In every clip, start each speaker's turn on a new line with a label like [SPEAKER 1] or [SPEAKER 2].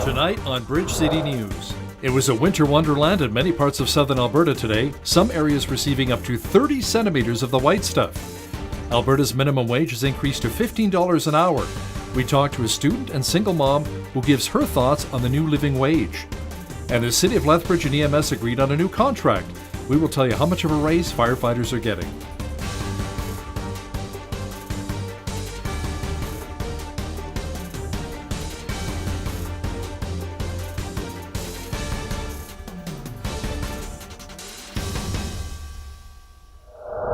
[SPEAKER 1] Tonight on Bridge City News. It was a winter wonderland in many parts of southern Alberta today, some areas receiving up to 30 centimeters of the white stuff. Alberta's minimum wage has increased to $15 an hour. We talked to a student and single mom who gives her thoughts on the new living wage. And the City of Lethbridge and EMS agreed on a new contract. We will tell you how much of a raise firefighters are getting.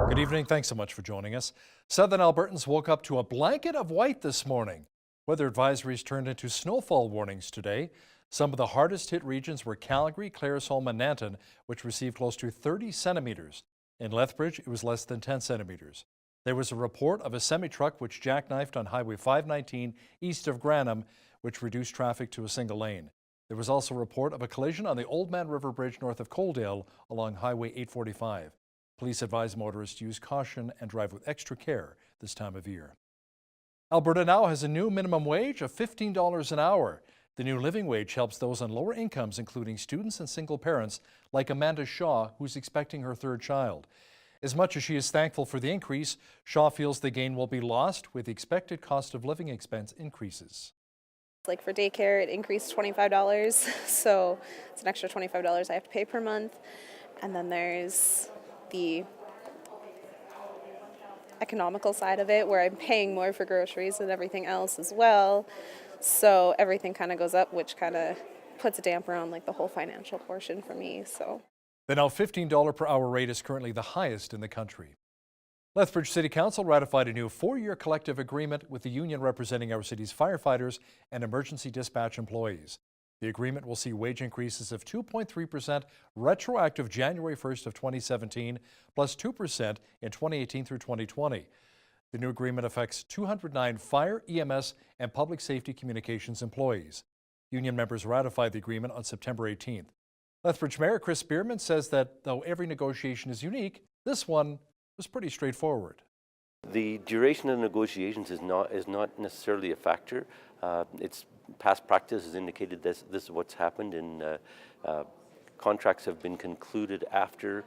[SPEAKER 1] Good evening. Thanks so much for joining us. Southern Albertans woke up to a blanket of white this morning. Weather advisories turned into snowfall warnings today. Some of the hardest hit regions were Calgary, Claresholm, and Nanton, which received close to 30 centimeters. In Lethbridge, it was less than 10 centimeters. There was a report of a semi-truck which jackknifed on Highway 519 east of Granham, which reduced traffic to a single lane. There was also a report of a collision on the Old Man River Bridge north of Coaldale along Highway 845. Police advise motorists to use caution and drive with extra care this time of year. Alberta now has a new minimum wage of $15 an hour. The new living wage helps those on lower incomes, including students and single parents like Amanda Shaw, who's expecting her third child. As much as she is thankful for the increase, Shaw feels the gain will be lost with the expected cost of living expense increases.
[SPEAKER 2] Like for daycare, it increased $25, so it's an extra $25 I have to pay per month. And then there's the economical side of it, where I'm paying more for groceries and everything else as well. So everything kind of goes up, which kind of puts a damper on like the whole financial portion for me. So
[SPEAKER 1] the now $15 per hour rate is currently the highest in the country. Lethbridge City Council ratified a new 4-year collective agreement with the union representing our city's firefighters and emergency dispatch employees. The agreement will see wage increases of 2.3% retroactive January 1st of 2017, plus 2% in 2018 through 2020. The new agreement affects 209 fire, EMS, and public safety communications employees. Union members ratified the agreement on September 18th. Lethbridge Mayor Chris Spearman says that though every negotiation is unique, this one was pretty straightforward.
[SPEAKER 3] The duration of negotiations is not necessarily a factor. It's past practice has indicated this is what's happened in contracts have been concluded after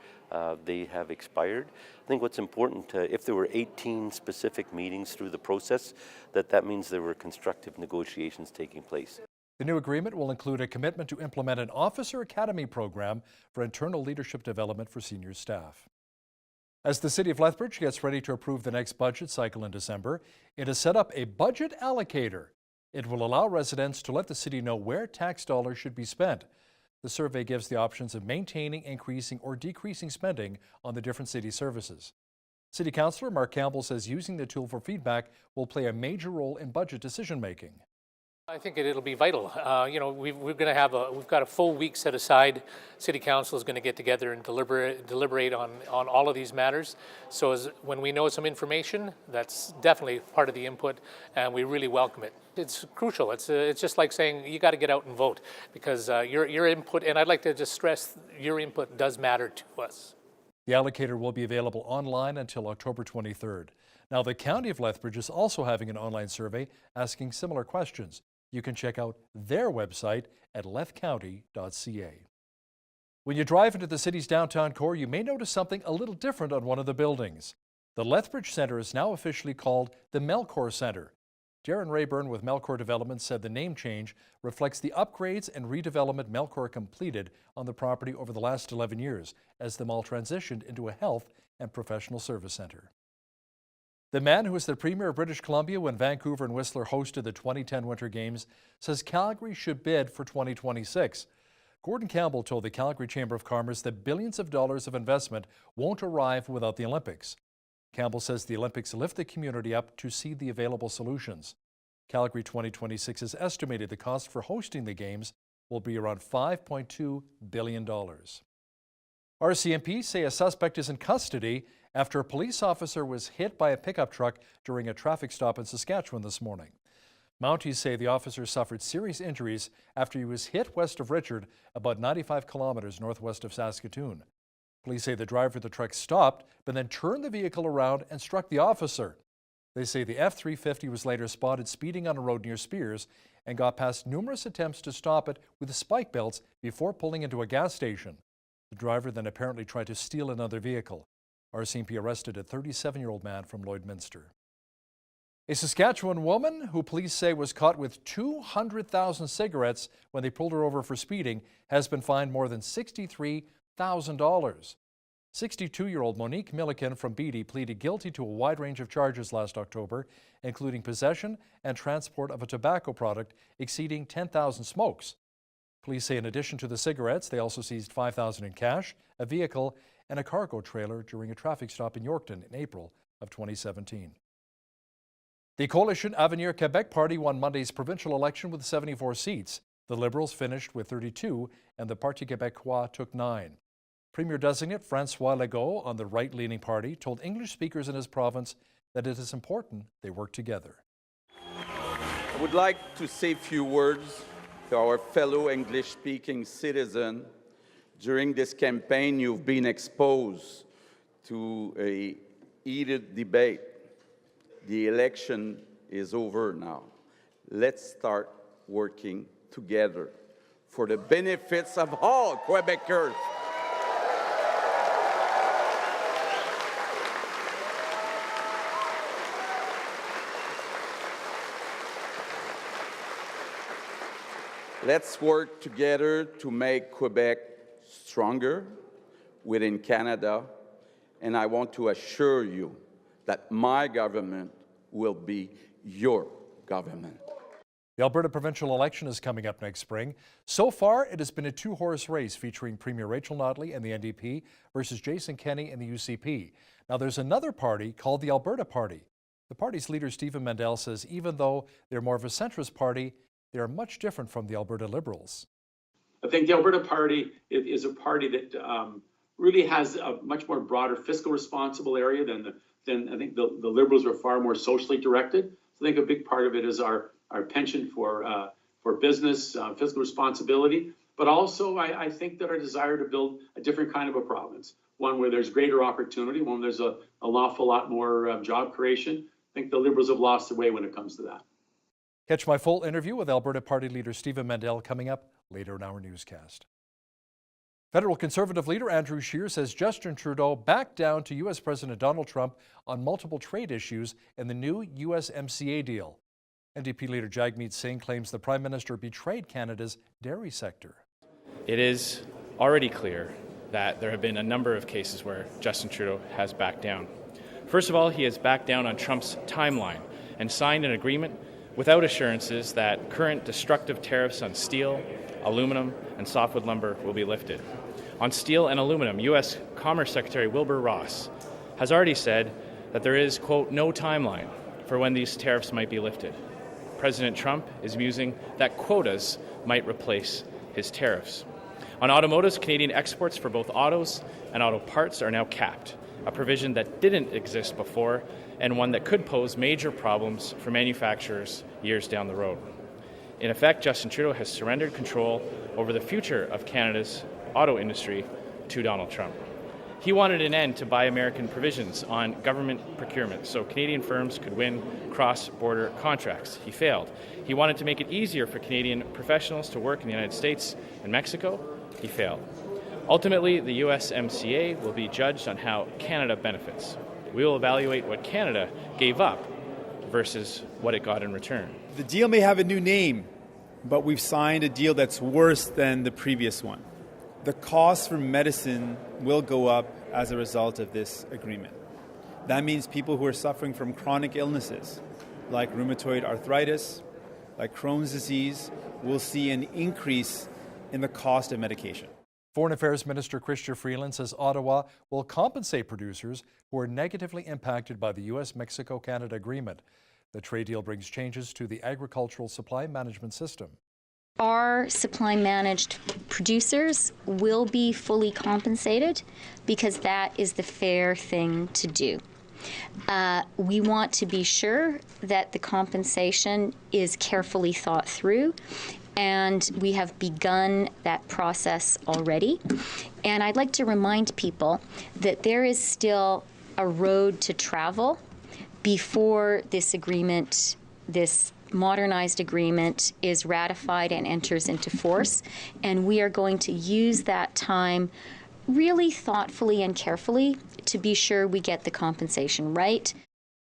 [SPEAKER 3] they have expired. I think what's important, if there were 18 specific meetings through the process, that means there were constructive negotiations taking place.
[SPEAKER 1] The new agreement will include a commitment to implement an Officer Academy program for internal leadership development for senior staff. As the City of Lethbridge gets ready to approve the next budget cycle in December, it has set up a budget allocator. It will allow residents to let the city know where tax dollars should be spent. The survey gives the options of maintaining, increasing, or decreasing spending on the different city services. City Councillor Mark Campbell says using the tool for feedback will play a major role in budget decision-making.
[SPEAKER 4] I think it'll be vital. We've got a full week set aside. City Council is going to get together and deliberate on all of these matters. So when we know some information, that's definitely part of the input, and we really welcome it. It's crucial. It's just like saying you got to get out and vote, because your input, and I'd like to just stress, your input does matter to us.
[SPEAKER 1] The allocator will be available online until October 23rd. Now, the County of Lethbridge is also having an online survey asking similar questions. You can check out their website at lethcounty.ca. When you drive into the city's downtown core, you may notice something a little different on one of the buildings. The Lethbridge Centre is now officially called the Melcor Centre. Darren Rayburn with Melcor Development said the name change reflects the upgrades and redevelopment Melcor completed on the property over the last 11 years as the mall transitioned into a health and professional service centre. The man who was the Premier of British Columbia when Vancouver and Whistler hosted the 2010 Winter Games says Calgary should bid for 2026. Gordon Campbell told the Calgary Chamber of Commerce that billions of dollars of investment won't arrive without the Olympics. Campbell says the Olympics lift the community up to see the available solutions. Calgary 2026 has estimated the cost for hosting the Games will be around $5.2 billion. RCMP say a suspect is in custody after a police officer was hit by a pickup truck during a traffic stop in Saskatchewan this morning. Mounties say the officer suffered serious injuries after he was hit west of Richard, about 95 kilometers northwest of Saskatoon. Police say the driver of the truck stopped, but then turned the vehicle around and struck the officer. They say the F-350 was later spotted speeding on a road near Spears and got past numerous attempts to stop it with spike belts before pulling into a gas station. The driver then apparently tried to steal another vehicle. RCMP arrested a 37-year-old man from Lloydminster. A Saskatchewan woman who police say was caught with 200,000 cigarettes when they pulled her over for speeding has been fined more than $63,000. 62-year-old Monique Milliken from Beatty pleaded guilty to a wide range of charges last October, including possession and transport of a tobacco product exceeding 10,000 smokes. Police say in addition to the cigarettes, they also seized $5,000 in cash, a vehicle, and a cargo trailer during a traffic stop in Yorkton in April of 2017. The Coalition Avenir Quebec Party won Monday's provincial election with 74 seats. The Liberals finished with 32, and the Parti Québécois took 9. Premier-designate François Legault on the right-leaning party told English speakers in his province that it is important they work together.
[SPEAKER 5] I would like to say a few words to our fellow English-speaking citizens. During this campaign, you've been exposed to a heated debate. The election is over now. Let's start working together for the benefits of all Quebecers. Let's work together to make Quebec stronger within Canada, and I want to assure you that my government will be your government.
[SPEAKER 1] The Alberta provincial election is coming up next spring. So far, it has been a two-horse race featuring Premier Rachel Notley and the NDP versus Jason Kenney and the UCP. Now, there's another party called the Alberta Party. The party's leader, Stephen Mandel, says even though they're more of a centrist party, they are much different from the Alberta Liberals.
[SPEAKER 6] I think the Alberta Party is a party that really has a much more broader fiscal responsible area than I think the Liberals are far more socially directed. So I think a big part of it is our penchant for business, fiscal responsibility, but also I think that our desire to build a different kind of a province, one where there's greater opportunity, one where there's an awful lot more job creation. I think the Liberals have lost their way when it comes to that.
[SPEAKER 1] Catch my full interview with Alberta Party leader Stephen Mandel coming up later in our newscast. Federal Conservative leader Andrew Scheer says Justin Trudeau backed down to U.S. President Donald Trump on multiple trade issues in the new USMCA deal. NDP leader Jagmeet Singh claims the Prime Minister betrayed Canada's dairy sector.
[SPEAKER 7] It is already clear that there have been a number of cases where Justin Trudeau has backed down. First of all, he has backed down on Trump's timeline and signed an agreement without assurances that current destructive tariffs on steel, aluminum, and softwood lumber will be lifted. On steel and aluminum, U.S. Commerce Secretary Wilbur Ross has already said that there is, quote, no timeline for when these tariffs might be lifted. President Trump is musing that quotas might replace his tariffs. On automotives, Canadian exports for both autos and auto parts are now capped, a provision that didn't exist before and one that could pose major problems for manufacturers years down the road. In effect, Justin Trudeau has surrendered control over the future of Canada's auto industry to Donald Trump. He wanted an end to Buy American provisions on government procurement so Canadian firms could win cross-border contracts. He failed. He wanted to make it easier for Canadian professionals to work in the United States and Mexico. He failed. Ultimately, the USMCA will be judged on how Canada benefits. We will evaluate what Canada gave up versus what it got in return.
[SPEAKER 8] The deal may have a new name, but we've signed a deal that's worse than the previous one. The cost for medicine will go up as a result of this agreement. That means people who are suffering from chronic illnesses, like rheumatoid arthritis, like Crohn's disease, will see an increase in the cost of medication.
[SPEAKER 1] Foreign Affairs Minister Chrystia Freeland says Ottawa will compensate producers who are negatively impacted by the U.S.-Mexico-Canada agreement. The trade deal brings changes to the agricultural supply management system.
[SPEAKER 9] Our supply managed producers will be fully compensated because that is the fair thing to do. We want to be sure that the compensation is carefully thought through, and we have begun that process already. And I'd like to remind people that there is still a road to travel before this agreement, this modernized agreement is ratified and enters into force, and we are going to use that time really thoughtfully and carefully to be sure we get the compensation right.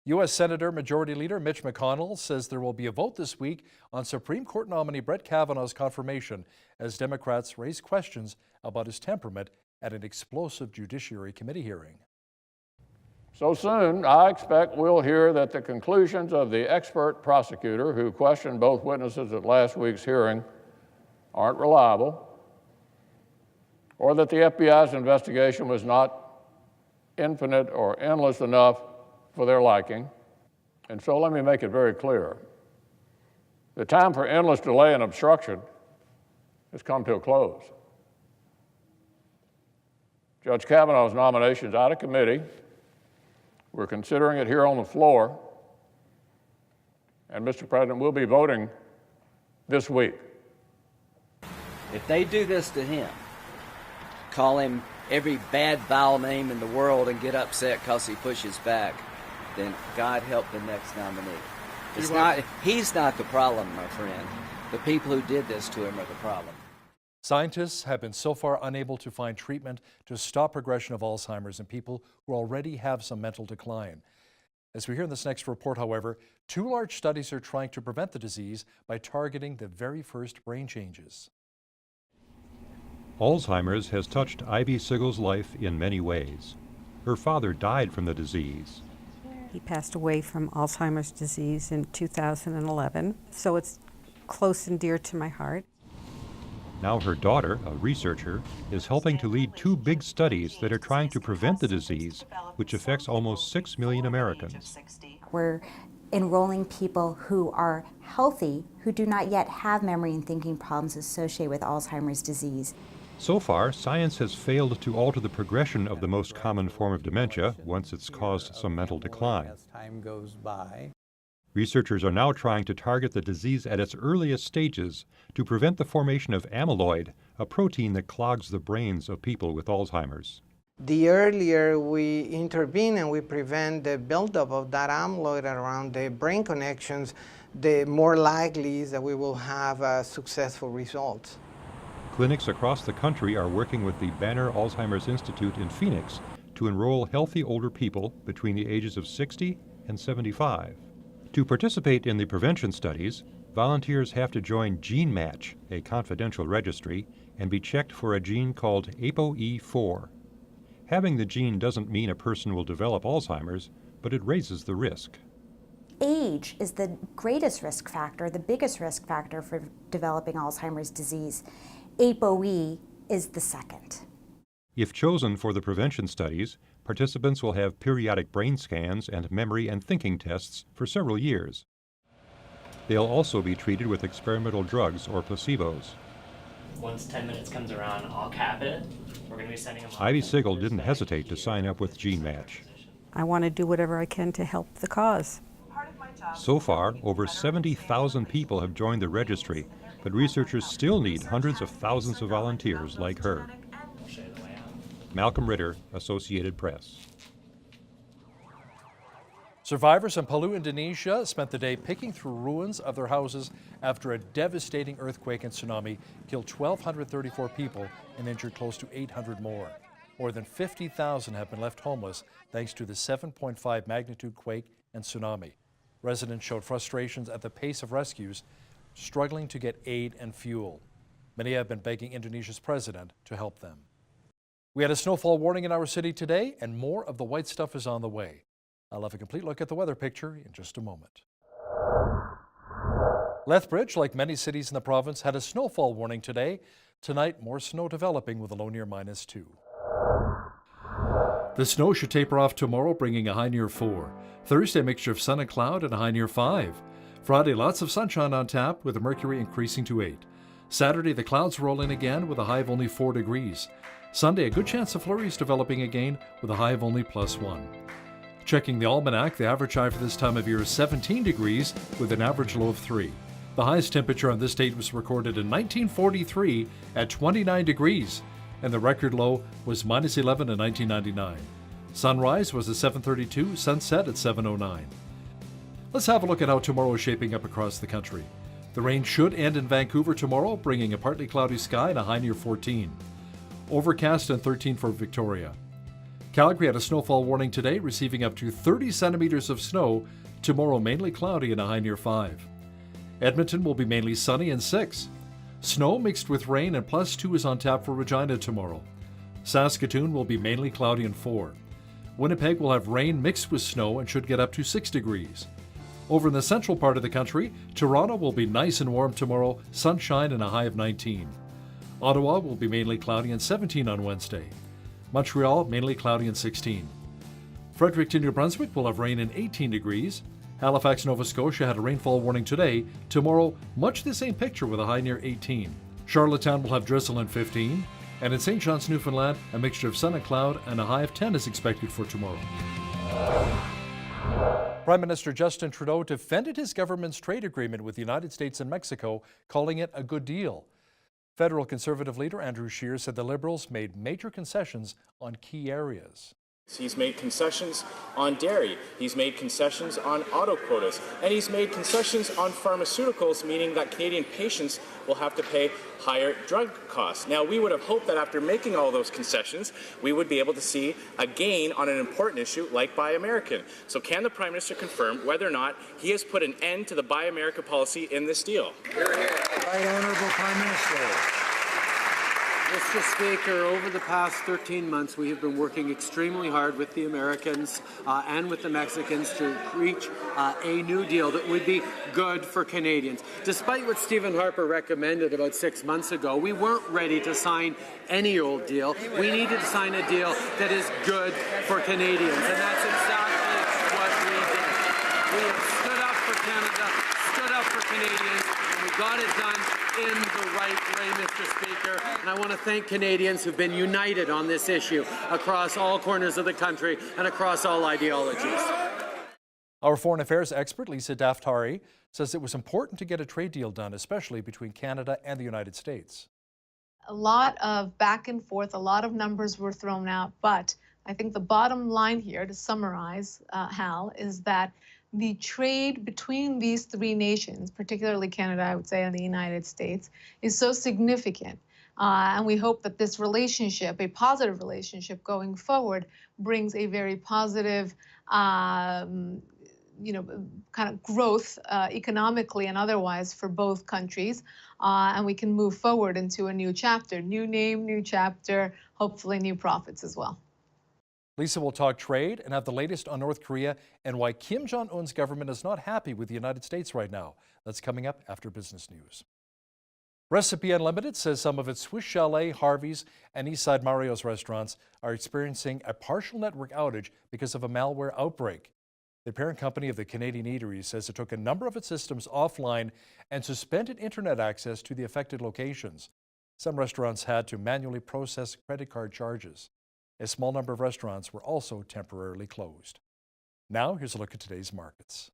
[SPEAKER 1] U.S. Senator Majority Leader Mitch McConnell says there will be a vote this week on Supreme Court nominee Brett Kavanaugh's confirmation as Democrats raise questions about his temperament at an explosive Judiciary Committee hearing.
[SPEAKER 10] So soon, I expect we'll hear that the conclusions of the expert prosecutor who questioned both witnesses at last week's hearing aren't reliable, or that the FBI's investigation was not infinite or endless enough for their liking. And so let me make it very clear. The time for endless delay and obstruction has come to a close. Judge Kavanaugh's nomination is out of committee. We're considering it here on the floor. And Mr. President, we'll be voting this week.
[SPEAKER 11] If they do this to him, call him every bad, vile name in the world and get upset because he pushes back, then God help the next nominee. He's not the problem, my friend. The people who did this to him are the problem.
[SPEAKER 1] Scientists have been so far unable to find treatment to stop progression of Alzheimer's in people who already have some mental decline. As we hear in this next report, however, 2 large studies are trying to prevent the disease by targeting the very first brain changes.
[SPEAKER 12] Alzheimer's has touched Ivy Sigel's life in many ways. Her father died from the disease.
[SPEAKER 13] He passed away from Alzheimer's disease in 2011, so it's close and dear to my heart.
[SPEAKER 12] Now her daughter, a researcher, is helping to lead 2 big studies that are trying to prevent the disease, which affects almost 6 million Americans.
[SPEAKER 14] We're enrolling people who are healthy, who do not yet have memory and thinking problems associated with Alzheimer's disease.
[SPEAKER 12] So far, science has failed to alter the progression of the most common form of dementia once it's caused some mental decline.
[SPEAKER 15] As time goes by.
[SPEAKER 12] Researchers are now trying to target the disease at its earliest stages to prevent the formation of amyloid, a protein that clogs the brains of people with Alzheimer's.
[SPEAKER 15] The earlier we intervene and we prevent the buildup of that amyloid around the brain connections, the more likely is that we will have successful results.
[SPEAKER 12] Clinics across the country are working with the Banner Alzheimer's Institute in Phoenix to enroll healthy older people between the ages of 60 and 75. To participate in the prevention studies, volunteers have to join GeneMatch, a confidential registry, and be checked for a gene called ApoE4. Having the gene doesn't mean a person will develop Alzheimer's, but it raises the risk.
[SPEAKER 14] Age is the greatest risk factor, the biggest risk factor for developing Alzheimer's disease. ApoE is the second.
[SPEAKER 12] If chosen for the prevention studies, participants will have periodic brain scans and memory and thinking tests for several years. They'll also be treated with experimental drugs or placebos.
[SPEAKER 16] Once 10 minutes comes around, I'll cap it. We're going to be sending them off.
[SPEAKER 12] Ivy Sigel didn't hesitate to sign up with GeneMatch.
[SPEAKER 13] I want to do whatever I can to help the cause.
[SPEAKER 12] So far, over 70,000 people have joined the registry, but researchers still need hundreds of thousands of volunteers like her. Malcolm Ritter, Associated Press.
[SPEAKER 1] Survivors in Palu, Indonesia spent the day picking through ruins of their houses after a devastating earthquake and tsunami killed 1,234 people and injured close to 800 more. More than 50,000 have been left homeless thanks to the 7.5 magnitude quake and tsunami. Residents showed frustrations at the pace of rescues, struggling to get aid and fuel. Many have been begging Indonesia's president to help them. We had a snowfall warning in our city today, and more of the white stuff is on the way. I'll have a complete look at the weather picture in just a moment. Lethbridge, like many cities in the province, had a snowfall warning today. Tonight, more snow developing with a low near -2. The snow should taper off tomorrow, bringing a high near 4. Thursday, a mixture of sun and cloud and a high near 5. Friday, lots of sunshine on tap with the mercury increasing to 8. Saturday, the clouds roll in again with a high of only 4 degrees. Sunday, a good chance of flurries developing again with a high of only +1. Checking the almanac, the average high for this time of year is 17 degrees with an average low of 3. The highest temperature on this date was recorded in 1943 at 29 degrees, and the record low was -11 in 1999. Sunrise was at 7:32, sunset at 7:09. Let's have a look at how tomorrow is shaping up across the country. The rain should end in Vancouver tomorrow, bringing a partly cloudy sky and a high near 14. Overcast and 13 for Victoria. Calgary had a snowfall warning today, receiving up to 30 centimeters of snow. Tomorrow mainly cloudy and a high near 5. Edmonton will be mainly sunny and 6. Snow mixed with rain and +2 is on tap for Regina tomorrow. Saskatoon will be mainly cloudy and 4. Winnipeg will have rain mixed with snow and should get up to 6 degrees. Over in the central part of the country, Toronto will be nice and warm tomorrow, sunshine and a high of 19. Ottawa will be mainly cloudy and 17 on Wednesday. Montreal mainly cloudy and 16. Fredericton, New Brunswick will have rain and 18 degrees. Halifax, Nova Scotia had a rainfall warning today. Tomorrow, much the same picture with a high near 18. Charlottetown will have drizzle and 15. And in St. John's, Newfoundland, a mixture of sun and cloud and a high of 10 is expected for tomorrow. Prime Minister Justin Trudeau defended his government's trade agreement with the United States and Mexico, calling it a good deal. Federal Conservative leader Andrew Scheer said the Liberals made major concessions on key areas.
[SPEAKER 17] He's made concessions on dairy, he's made concessions on auto quotas, and he's made concessions on pharmaceuticals, meaning that Canadian patients will have to pay higher drug costs. Now, we would have hoped that after making all those concessions, we would be able to see a gain on an important issue like Buy American. So can the Prime Minister confirm whether or not he has put an end to the Buy America policy in this deal?
[SPEAKER 18] Right Honourable Prime Minister. Mr. Speaker, over the past 13 months, we have been working extremely hard with the Americans and with the Mexicans to reach a new deal that would be good for Canadians. Despite what Stephen Harper recommended about 6 months ago, we weren't ready to sign any old deal. We needed to sign a deal that is good for Canadians, and that's exactly what we did. We have stood up for Canada, stood up for Canadians, and we got it done in the right way, Mr. Speaker. And I want to thank Canadians who've been united on this issue across all corners of the country and across all ideologies.
[SPEAKER 1] Our foreign affairs expert, Lisa Daftari, says it was important to get a trade deal done, especially between Canada and the United States.
[SPEAKER 19] A lot of back and forth, a lot of numbers were thrown out, but I think the bottom line here, to summarize, Hal, is that the trade between these three nations, particularly Canada, I would say, and the United States, is so significant. And we hope that this relationship, a positive relationship going forward, brings a very positive, kind of growth economically and otherwise for both countries. And we can move forward into a new chapter, new name, new chapter, hopefully new profits as well.
[SPEAKER 1] Lisa will talk trade and have the latest on North Korea and why Kim Jong-un's government is not happy with the United States right now. That's coming up after business news. Recipe Unlimited says some of its Swiss Chalet, Harvey's, and Eastside Mario's restaurants are experiencing a partial network outage because of a malware outbreak. The parent company of the Canadian Eateries says it took a number of its systems offline and suspended internet access to the affected locations. Some restaurants had to manually process credit card charges. A small number of restaurants were also temporarily closed. Now, here's a look at today's markets.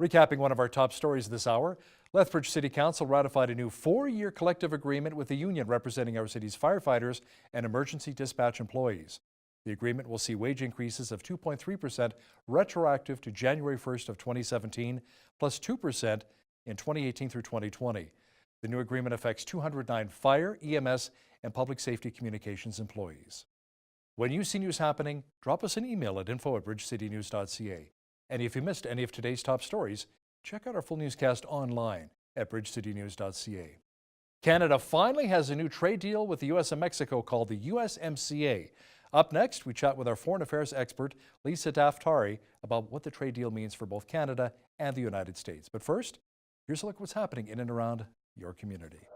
[SPEAKER 1] Recapping one of our top stories this hour, Lethbridge City Council ratified a new 4-year collective agreement with the union representing our city's firefighters and emergency dispatch employees. The agreement will see wage increases of 2.3% retroactive to January 1st of 2017, plus 2% in 2018 through 2020. The new agreement affects 209 fire, EMS, and public safety communications employees. When you see news happening, drop us an email at info@bridgecitynews.ca. And if you missed any of today's top stories, check out our full newscast online. at bridgecitynews.ca. Canada finally has a new trade deal with the U.S. and Mexico called the USMCA. Up next, we chat with our foreign affairs expert, Lisa Daftari, about what the trade deal means for both Canada and the United States. But first, here's a look at what's happening in and around your community.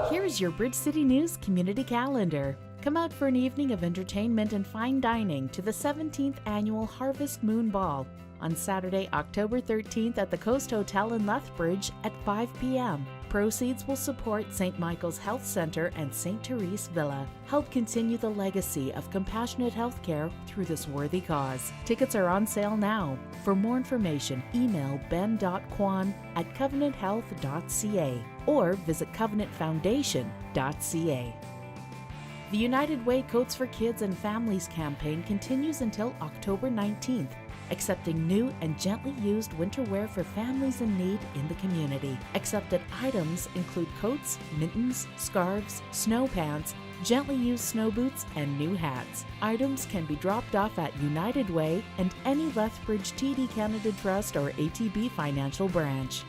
[SPEAKER 20] Here's your Bridge City News community calendar. Come out for an evening of entertainment and fine dining to the 17th Annual Harvest Moon Ball on Saturday, October 13th at the Coast Hotel in Lethbridge at 5 p.m. Proceeds will support St. Michael's Health Center and St. Therese Villa. Help continue the legacy of compassionate healthcare through this worthy cause. Tickets are on sale now. For more information, email ben.kwan@covenanthealth.ca or visit covenantfoundation.ca. The United Way Coats for Kids and Families campaign continues until October 19th, accepting new and gently used winter wear for families in need in the community. Accepted items include coats, mittens, scarves, snow pants, gently used snow boots, and new hats. Items can be dropped off at United Way and any Lethbridge TD Canada Trust or ATB financial branch.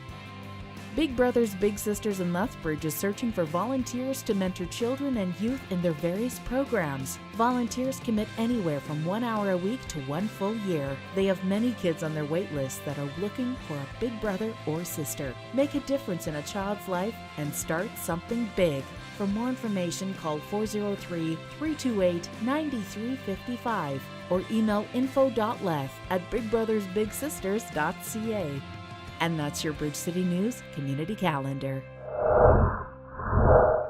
[SPEAKER 20] Big Brothers Big Sisters in Lethbridge is searching for volunteers to mentor children and youth in their various programs. Volunteers commit anywhere from 1 hour a week to 1 full year. They have many kids on their wait list that are looking for a big brother or sister. Make a difference in a child's life and start something big. For more information, call 403-328-9355 or email info.leth@bigbrothersbigsisters.ca. And that's your Bridge City News community calendar.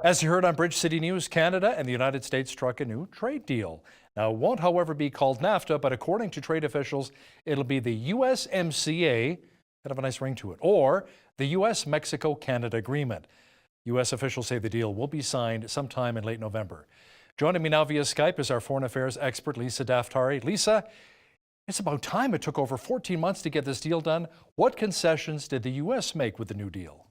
[SPEAKER 1] As you heard on Bridge City News, Canada and the United States struck a new trade deal. Now, it won't, however, be called NAFTA, but according to trade officials, it'll be the USMCA, kind of a nice ring to it, or the U.S.-Mexico-Canada Agreement. U.S. officials say the deal will be signed sometime in late November. Joining me now via Skype is our foreign affairs expert, Lisa Daftari. Lisa, it's about time. It took over 14 months to get this deal done. What concessions did the U.S. make with the new deal?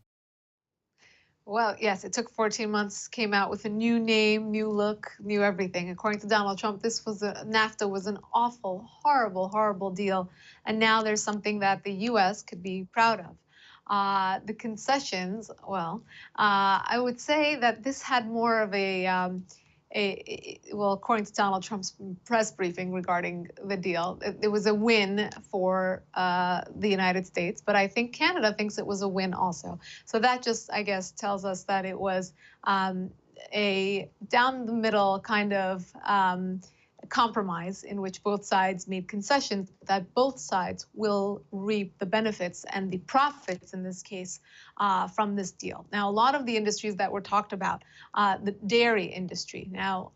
[SPEAKER 19] Well, yes, it took 14 months, came out with a new name, new look, new everything. According to Donald Trump, NAFTA was an awful, horrible, horrible deal. And now there's something that the U.S. could be proud of. The concessions, well, I would say that this had more of well, according to Donald Trump's press briefing regarding the deal, it was a win for the United States, but I think Canada thinks it was a win also. So that just, I guess, tells us that it was a down the middle kind of compromise in which both sides made concessions that both sides will reap the benefits and the profits, in this case, from this deal. Now, a lot of the industries that were talked about, the dairy industry. Now,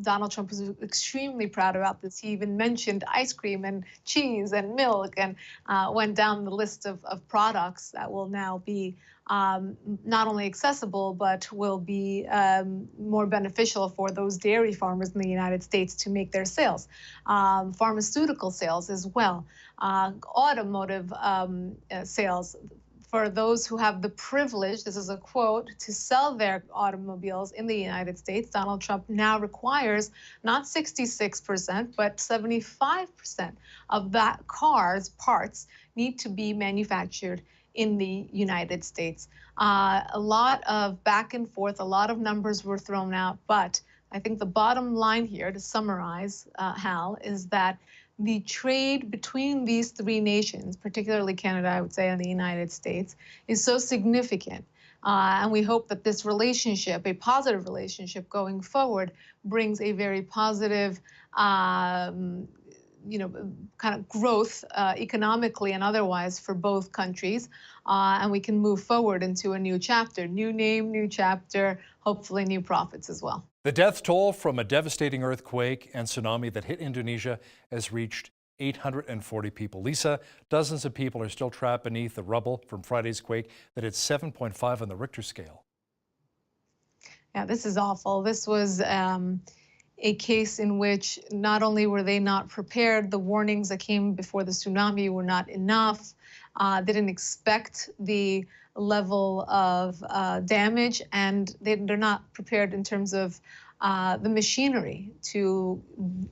[SPEAKER 19] Donald Trump was extremely proud about this. He even mentioned ice cream and cheese and milk and went down the list of products that will now be not only accessible, but will be more beneficial for those dairy farmers in the United States to make their sales. Pharmaceutical sales as well, automotive sales. For those who have the privilege, this is a quote, to sell their automobiles in the United States, Donald Trump now requires not 66%, but 75% of that car's parts need to be manufactured in the United States. A lot of back and forth, a lot of numbers were thrown out, but I think the bottom line here, to summarize, Hal, is that the trade between these three nations, particularly Canada, I would say, and the United States, is so significant. And we hope that this relationship, a positive relationship going forward, brings a very positive kind of growth economically and otherwise for both countries. And we can move forward into a new chapter, new name, new chapter, hopefully new profits as well.
[SPEAKER 1] The death toll from a devastating earthquake and tsunami that hit Indonesia has reached 840 people. Lisa, dozens of people are still trapped beneath the rubble from Friday's quake that hit 7.5 on the Richter scale.
[SPEAKER 19] Yeah, this is awful. This was a case in which not only were they not prepared, the warnings that came before the tsunami were not enough, didn't expect the level of damage, and they're not prepared in terms of the machinery to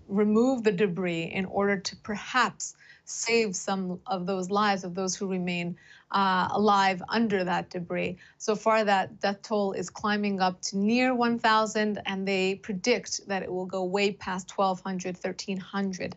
[SPEAKER 19] remove the debris in order to perhaps save some of those lives of those who remain alive under that debris. So far, that death toll is climbing up to near 1,000, and they predict that it will go way past 1,200, 1,300.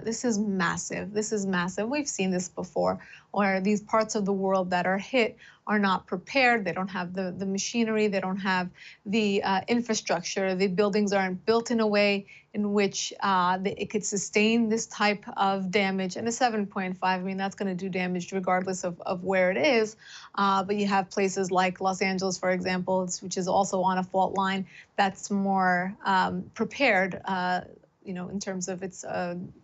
[SPEAKER 19] This is massive. This is massive. We've seen this before, where these parts of the world that are hit are not prepared. They don't have the machinery. They don't have the infrastructure. The buildings aren't built in a way in which it could sustain this type of damage. And a 7.5, I mean, that's going to do damage regardless of where it is. But you have places like Los Angeles, for example, which is also on a fault line, that's more prepared, in terms of its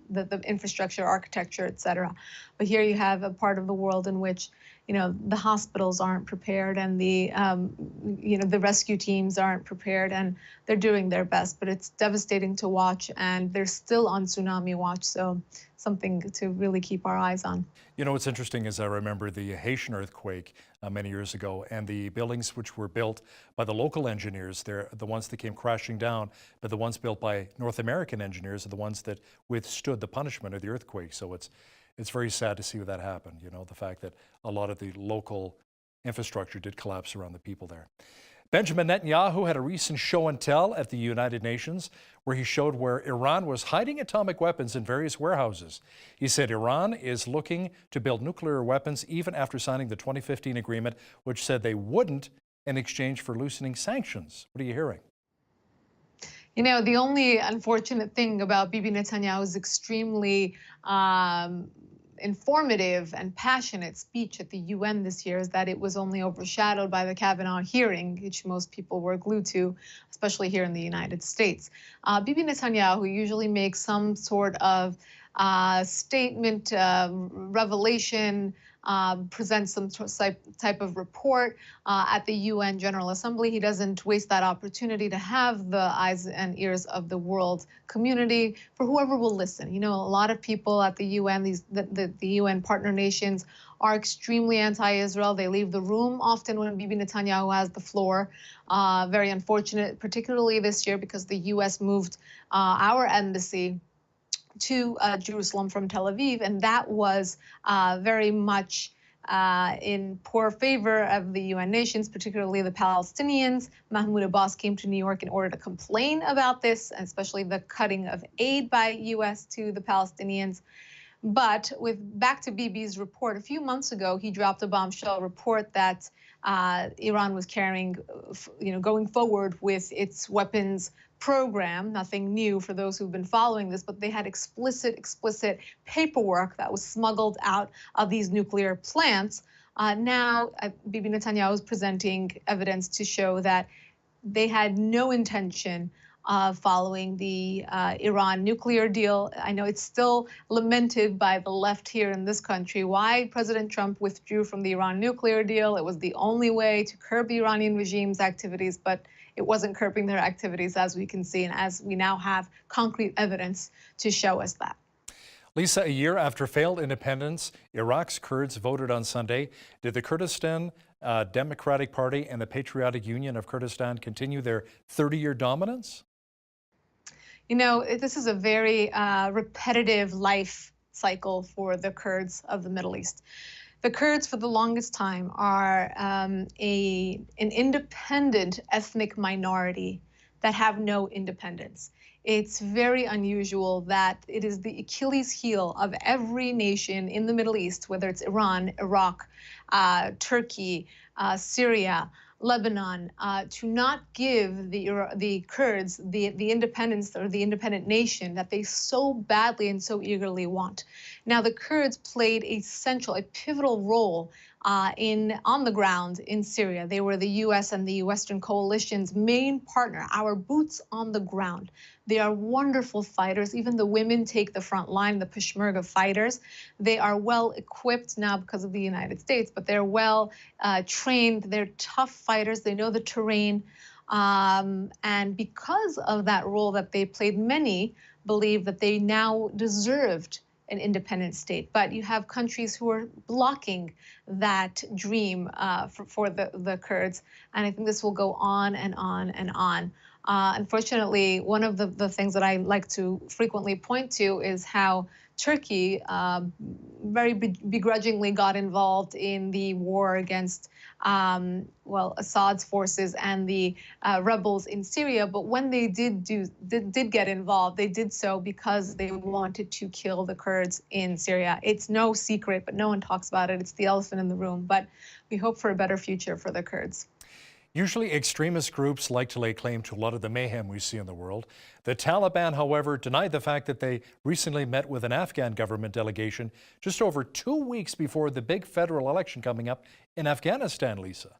[SPEAKER 19] the infrastructure, architecture, et cetera. But here you have a part of the world in which the hospitals aren't prepared, and the rescue teams aren't prepared, and they're doing their best, but it's devastating to watch, and they're still on tsunami watch, so something to really keep our eyes on.
[SPEAKER 1] What's interesting is I remember the Haitian earthquake many years ago, and the buildings which were built by the local engineers, they're the ones that came crashing down, but the ones built by North American engineers are the ones that withstood the punishment of the earthquake. So it's very sad to see that happen, the fact that a lot of the local infrastructure did collapse around the people there. Benjamin Netanyahu had a recent show and tell at the United Nations where he showed where Iran was hiding atomic weapons in various warehouses. He said Iran is looking to build nuclear weapons even after signing the 2015 agreement, which said they wouldn't in exchange for loosening sanctions. What are you hearing?
[SPEAKER 19] The only unfortunate thing about Bibi Netanyahu's extremely informative and passionate speech at the UN this year is that it was only overshadowed by the Kavanaugh hearing, which most people were glued to, especially here in the United States. Bibi Netanyahu usually makes some sort of statement, revelation, presents some type of report at the UN General Assembly. He doesn't waste that opportunity to have the eyes and ears of the world community for whoever will listen. A lot of people at the UN, the UN partner nations, are extremely anti-Israel. They leave the room often when Bibi Netanyahu has the floor. Very unfortunate, particularly this year, because the US moved our embassy to Jerusalem from Tel Aviv, and that was very much in poor favor of the UN nations, particularly the Palestinians. Mahmoud Abbas came to New York in order to complain about this, especially the cutting of aid by US to the Palestinians. But back to Bibi's report, a few months ago, he dropped a bombshell report that Iran was carrying, going forward with its weapons program. Nothing new for those who've been following this, but they had explicit paperwork that was smuggled out of these nuclear plants. Now, Bibi Netanyahu is presenting evidence to show that they had no intention of following the Iran nuclear deal. I know it's still lamented by the left here in this country why President Trump withdrew from the Iran nuclear deal. It was the only way to curb the Iranian regime's activities, but it wasn't curbing their activities, as we can see, and as we now have concrete evidence to show us that.
[SPEAKER 1] Lisa, a year after failed independence, Iraq's Kurds voted on Sunday. Did the Kurdistan Democratic Party and the Patriotic Union of Kurdistan continue their 30-year dominance?
[SPEAKER 19] This is a very repetitive life cycle for the Kurds of the Middle East. The Kurds, for the longest time, are an independent ethnic minority that have no independence. It's very unusual that it is the Achilles heel of every nation in the Middle East, whether it's Iran, Iraq, Turkey, Syria, Lebanon, to not give the Kurds the independence or the independent nation that they so badly and so eagerly want. Now, the Kurds played a pivotal role on the ground in Syria. They were the U.S. and the Western coalition's main partner, our boots on the ground. They are wonderful fighters. Even the women take the front line, the Peshmerga fighters. They are well equipped now because of the United States, but they're well trained. They're tough fighters. They know the terrain. And because of that role that they played, many believe that they now deserved an independent state. But you have countries who are blocking that dream for the Kurds. And I think this will go on and on and on. Unfortunately, one of the things that I like to frequently point to is how Turkey very begrudgingly got involved in the war against, Assad's forces and the rebels in Syria. But when they did get involved, they did so because they wanted to kill the Kurds in Syria. It's no secret, but no one talks about it. It's the elephant in the room. But we hope for a better future for the Kurds.
[SPEAKER 1] Usually extremist groups like to lay claim to a lot of the mayhem we see in the world. The Taliban, however, denied the fact that they recently met with an Afghan government delegation just over 2 weeks before the big federal election coming up in Afghanistan, Lisa.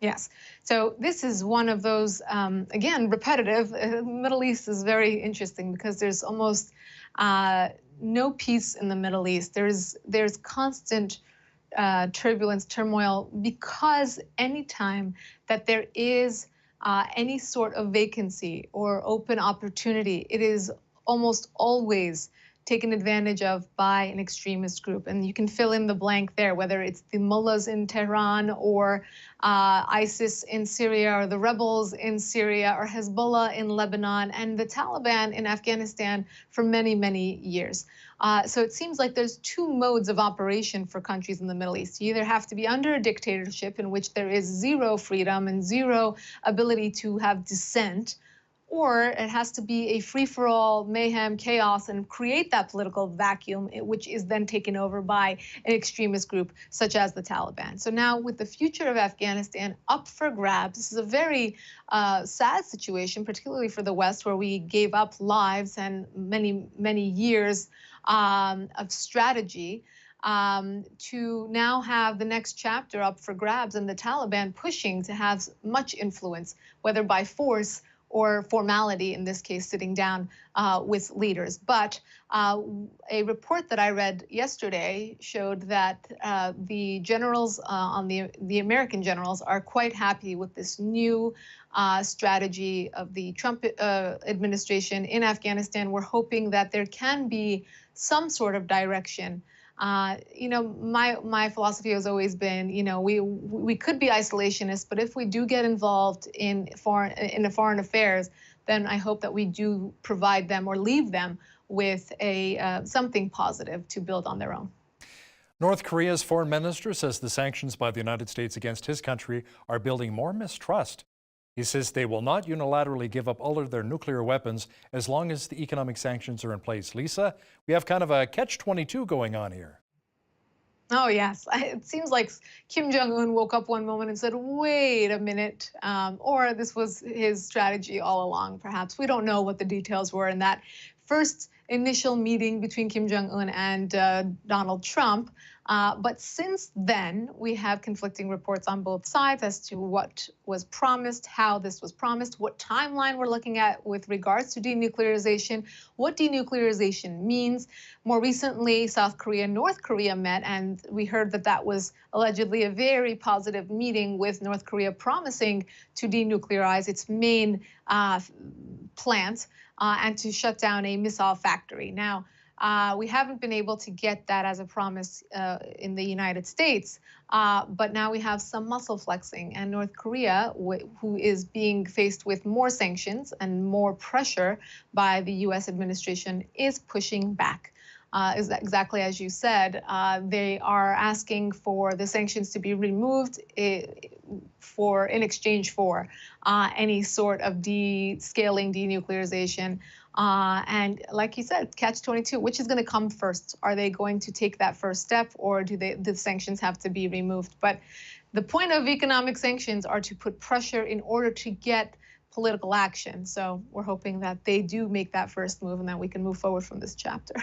[SPEAKER 19] Yes. So this is one of those, again, repetitive. The Middle East is very interesting because there's almost no peace in the Middle East. There's constant turbulence, turmoil, because anytime that there is any sort of vacancy or open opportunity, it is almost always taken advantage of by an extremist group. And you can fill in the blank there, whether it's the mullahs in Tehran or ISIS in Syria or the rebels in Syria or Hezbollah in Lebanon and the Taliban in Afghanistan for many, many years. So it seems like there's two modes of operation for countries in the Middle East. You either have to be under a dictatorship in which there is zero freedom and zero ability to have dissent, or it has to be a free-for-all, mayhem, chaos, and create that political vacuum, which is then taken over by an extremist group such as the Taliban. So now with the future of Afghanistan up for grabs, this is a very sad situation, particularly for the West, where we gave up lives and many, many years of strategy to now have the next chapter up for grabs and the Taliban pushing to have much influence, whether by force or formality, in this case, sitting down with leaders. But a report that I read yesterday showed that the generals, the American generals, are quite happy with this new strategy of the Trump administration in Afghanistan. We're hoping that there can be some sort of direction. My philosophy has always been, we could be isolationists, but if we do get involved in foreign affairs, then I hope that we do provide them or leave them with something positive to build on their own.
[SPEAKER 1] North Korea's foreign minister says the sanctions by the United States against his country are building more mistrust. He says they will not unilaterally give up all of their nuclear weapons as long as the economic sanctions are in place. Lisa, we have kind of a catch-22 going on here.
[SPEAKER 19] Oh, yes. It seems like Kim Jong-un woke up one moment and said, wait a minute, or this was his strategy all along, perhaps. We don't know what the details were in that first initial meeting between Kim Jong-un and Donald Trump. But since then, we have conflicting reports on both sides as to what was promised, how this was promised, what timeline we're looking at with regards to denuclearization, what denuclearization means. More recently, South Korea and North Korea met, and we heard that that was allegedly a very positive meeting with North Korea promising to denuclearize its main plant and to shut down a missile factory. Now, we haven't been able to get that as a promise in the United States, but now we have some muscle flexing, and North Korea, who is being faced with more sanctions and more pressure by the U.S. administration, is pushing back. Is that exactly as you said? They are asking for the sanctions to be removed in exchange for any sort of descaling, denuclearization. And like you said, catch-22, which is going to come first? Are they going to take that first step, or do the sanctions have to be removed? But the point of economic sanctions are to put pressure in order to get political action. So we're hoping that they do make that first move and that we can move forward from this chapter.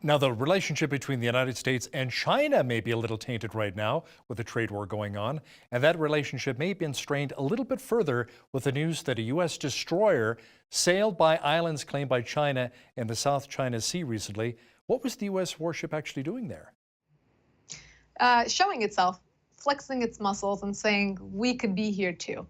[SPEAKER 1] Now, the relationship between the United States and China may be a little tainted right now with the trade war going on, and that relationship may have been strained a little bit further with the news that a U.S. destroyer sailed by islands claimed by China in the South China Sea recently. What was the U.S. warship actually doing there?
[SPEAKER 19] Showing itself flexing its muscles and saying, we could be here too.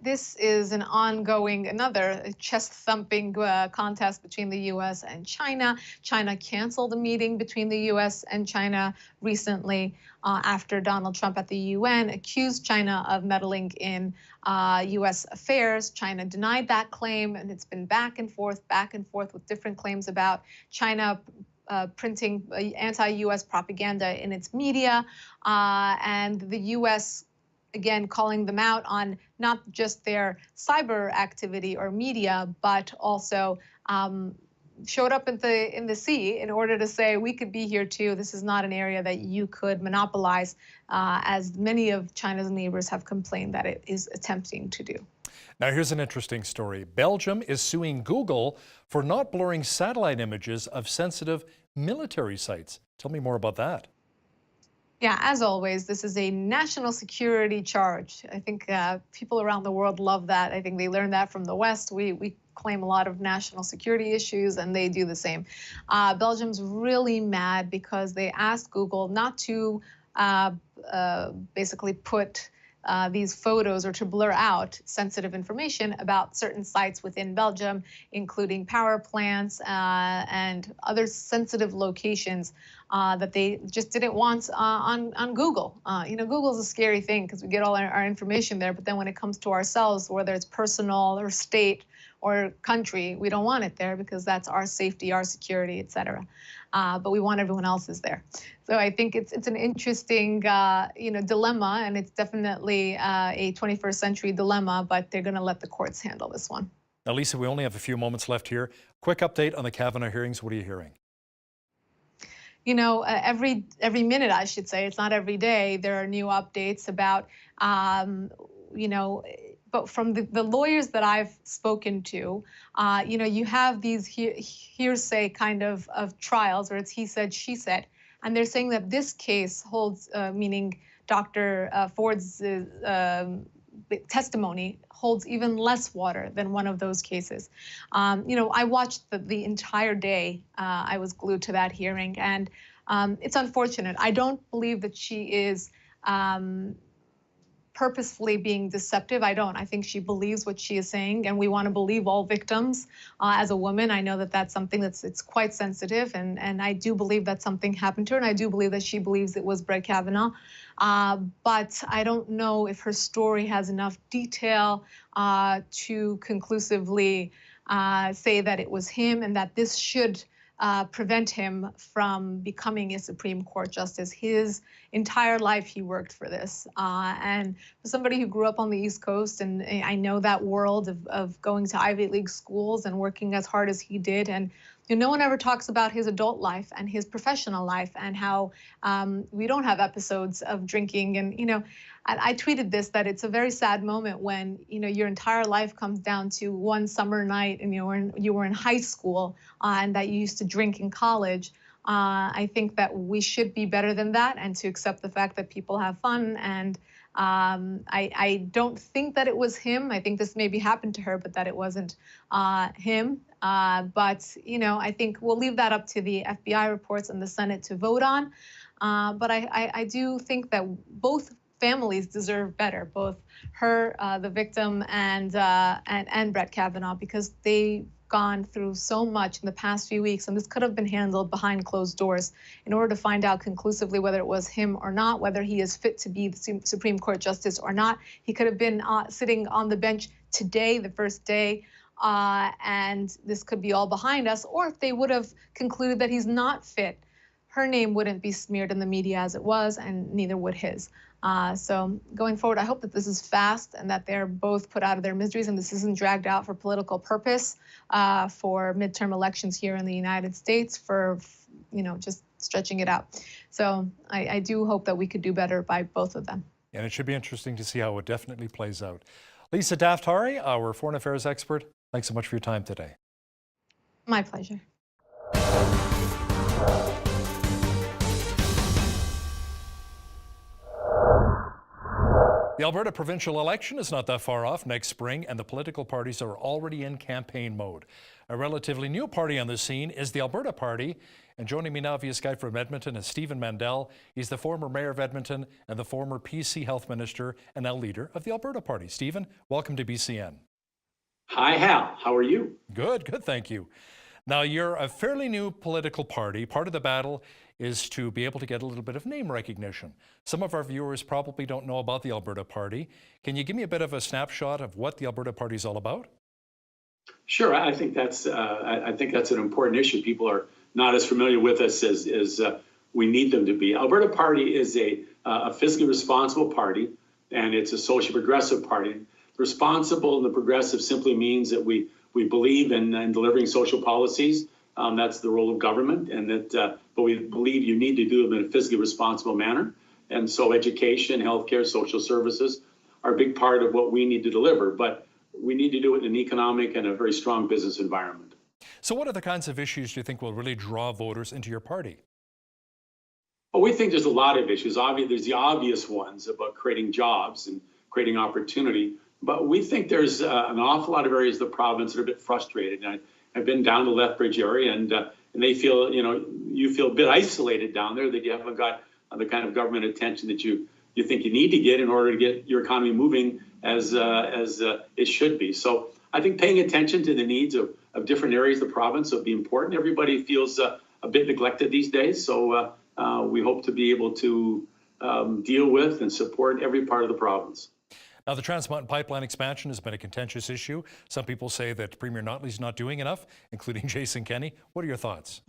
[SPEAKER 19] This is an ongoing, another chest-thumping contest between the U.S. and China. China canceled a meeting between the U.S. and China recently after Donald Trump at the UN accused China of meddling in U.S. affairs. China denied that claim, and it's been back and forth with different claims about China printing anti-U.S. propaganda in its media, and the U.S. again calling them out on not just their cyber activity or media, but also showed up in the sea in order to say we could be here too. This is not an area that you could monopolize, as many of China's neighbors have complained that it is attempting to do.
[SPEAKER 1] Now here's an interesting story. Belgium is suing Google for not blurring satellite images of sensitive military sites. Tell me more about that.
[SPEAKER 19] Yeah, as always, this is a national security charge. I think people around the world love that. I think they learned that from the West. We claim a lot of national security issues, and they do the same. Belgium's really mad because they asked Google not to basically put these photos or to blur out sensitive information about certain sites within Belgium, including power plants and other sensitive locations that they just didn't want on Google. You know, Google's a scary thing because we get all our information there, but then when it comes to ourselves, whether it's personal or state or country, we don't want it there because that's our safety, our security, et cetera. But we want everyone else's there. So I think it's an interesting dilemma, and it's definitely a 21st century dilemma, but they're going to let the courts handle this one.
[SPEAKER 1] Now, Lisa, we only have a few moments left here. Quick update on the Kavanaugh hearings. What are you hearing?
[SPEAKER 19] You know, every minute, I should say, it's not every day, there are new updates about, but from the lawyers that I've spoken to, you have these hearsay kind of trials, or it's he said, she said, and they're saying that this case holds, meaning Dr. Ford's testimony holds even less water than one of those cases. I watched the entire day. I was glued to that hearing, and it's unfortunate. I don't believe that she is purposefully being deceptive. I don't. I think she believes what she is saying, and we want to believe all victims. As a woman, I know that that's something it's quite sensitive, and I do believe that something happened to her, and I do believe that she believes it was Brett Kavanaugh. But I don't know if her story has enough detail to conclusively say that it was him, and that this should prevent him from becoming a Supreme Court justice. His entire life he worked for this. And for somebody who grew up on the East Coast, and I know that world of going to Ivy League schools and working as hard as he did, and no one ever talks about his adult life and his professional life and how we don't have episodes of drinking. And, I tweeted this, that it's a very sad moment when, your entire life comes down to one summer night and you were in high school and that you used to drink in college. I think that we should be better than that and to accept the fact that people have fun. And I don't think that it was him. I think this maybe happened to her, but that it wasn't him. But, I think we'll leave that up to the FBI reports and the Senate to vote on. But I do think that both families deserve better, both her, the victim, and Brett Kavanaugh, because they've gone through so much in the past few weeks, and this could have been handled behind closed doors in order to find out conclusively whether it was him or not, whether he is fit to be the Supreme Court justice or not. He could have been sitting on the bench today, the first day, and this could be all behind us, or if they would have concluded that he's not fit, her name wouldn't be smeared in the media as it was, and neither would his. So going forward, I hope that this is fast and that they're both put out of their miseries and this isn't dragged out for political purpose, for midterm elections here in the United States, for, just stretching it out. So I do hope that we could do better by both of them.
[SPEAKER 1] And it should be interesting to see how it definitely plays out. Lisa Daftari, our foreign affairs expert, thanks so much for your time today.
[SPEAKER 19] My pleasure.
[SPEAKER 1] The Alberta provincial election is not that far off next spring, and the political parties are already in campaign mode. A relatively new party on the scene is the Alberta Party. And joining me now via Skype from Edmonton is Stephen Mandel. He's the former mayor of Edmonton and the former PC health minister and now leader of the Alberta Party. Stephen, welcome to BCN.
[SPEAKER 6] Hi, Hal. How are you?
[SPEAKER 1] Good, thank you. Now, you're a fairly new political party. Part of the battle is to be able to get a little bit of name recognition. Some of our viewers probably don't know about the Alberta Party. Can you give me a bit of a snapshot of what the Alberta Party is all about?
[SPEAKER 6] Sure. I think that's an important issue. People are not as familiar with us as we need them to be. Alberta Party is a fiscally responsible party, and it's a social progressive party. Responsible and the progressive simply means that we believe in delivering social policies. That's the role of government, and but we believe you need to do them in a fiscally responsible manner. And so education, healthcare, social services are a big part of what we need to deliver, but we need to do it in an economic and a very strong business environment.
[SPEAKER 1] So what are the kinds of issues do you think will really draw voters into your party?
[SPEAKER 6] Well, we think there's a lot of issues. There's the obvious ones about creating jobs and creating opportunity, but we think there's an awful lot of areas of the province that are a bit frustrated. And I've been down to the Lethbridge area, and they feel, you feel a bit isolated down there, that you haven't got the kind of government attention that you think you need to get in order to get your economy moving as it should be. So I think paying attention to the needs of different areas of the province will be important. Everybody feels a bit neglected these days, so we hope to be able to deal with and support every part of the province.
[SPEAKER 1] Now, the Trans Mountain Pipeline expansion has been a contentious issue. Some people say that Premier Notley's not doing enough, including Jason Kenney. What are your thoughts?